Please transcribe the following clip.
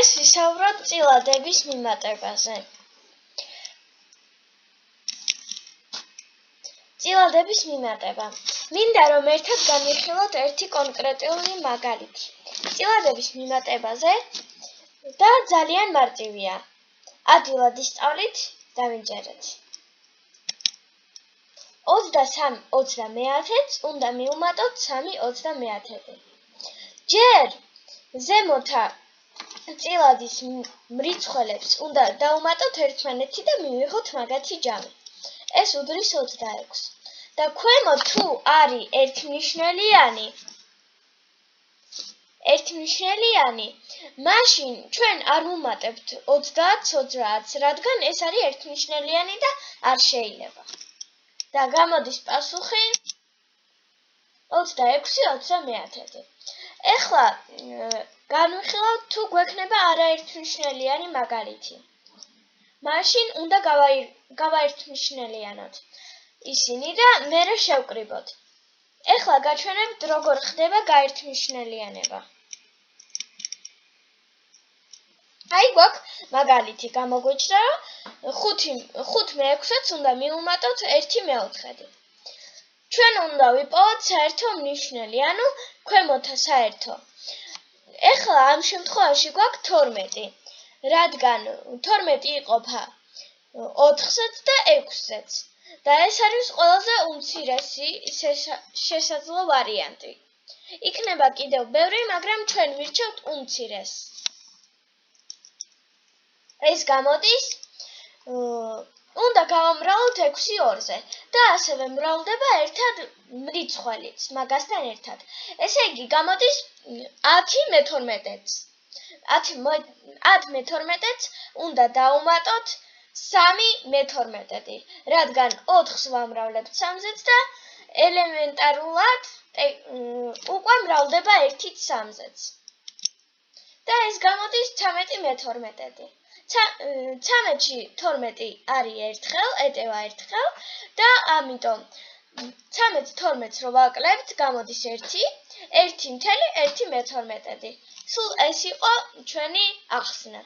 დღეს ვისაუბროთ წილადების მიმატებაზე. წილადების მიმატება. მინდა რომ ერთად განვიხილოთ ერთი კონკრეტული მაგალითი. წილადების მიმატებაზე და ძალიან მარტივია. ადვილად ისწავლით, დავინჯერეთ. 23/30-ს უნდა მივუმატოთ 3/30. ჯერ ზემოთა წილადის მრიცხველებს უნდა დავუმატოთ ერთმანეთი და მივიღოთ მაგათი ჯამი. ეს უდრის 26. და ქვემოთ თუ არის ერთმნიშნელიანი, მაშინ ჩვენ არ ვუმატებთ 30-30, რადგან ეს არის ერთმნიშნელიანი და არ შეიძლება. და გამოდის პასუხი 26/30. ეხლა განვიხილავთ თუ გვექნება არაერთმნიშნელიანი მაგალითი. მაშინ უნდა გავაერთმნიშნელიანოთ ისინი და მერე შევკრიბოთ. ეხლა გაჩვენებთ როგორ ხდება გაერთმნიშნელიანება. აი გვაქვს მაგალითი გამოგვიჩნდა, რომ 5/6-ს უნდა მივუმატოთ 1/4. ჩვენ უნდა ვიპოვოთ საერთო მნიშვნელი, ანუ ქვემოთა საერთო. ეხლა ამ შემთხვევაში გვაქვს 12, რადგან 12 იყოფა 4-ს და 6-ს. და ეს არის ყველაზე უმცირესი შესაძლო ვარიანტი. იქნება კიდევ ბევრი, მაგრამ ჩვენ ვირჩევთ უმცირესს. ეს გამოდის უნდა გავამრავლოთ 6 2-ზე და ასევე მრავლდება ერთად მრიცხველიც მაგასთან ერთად. ესე იგი გამოდის 10/12-ს. 10/12-ს უნდა დავუმატოთ 3/12, რადგან 4-ს ვამრავლებთ 3-ზეც და ელემენტარულად უკვე მრავლდება 1-3-ზეც. და ეს გამოდის 13/12. 13-ში 12 არის ერთხელ, ეტევა ერთხელ და ამიტომ 13-12-ს რო ვაკლებთ, გამოდის 1/1/12. სულ ეს იყო ჩვენი ახსნა.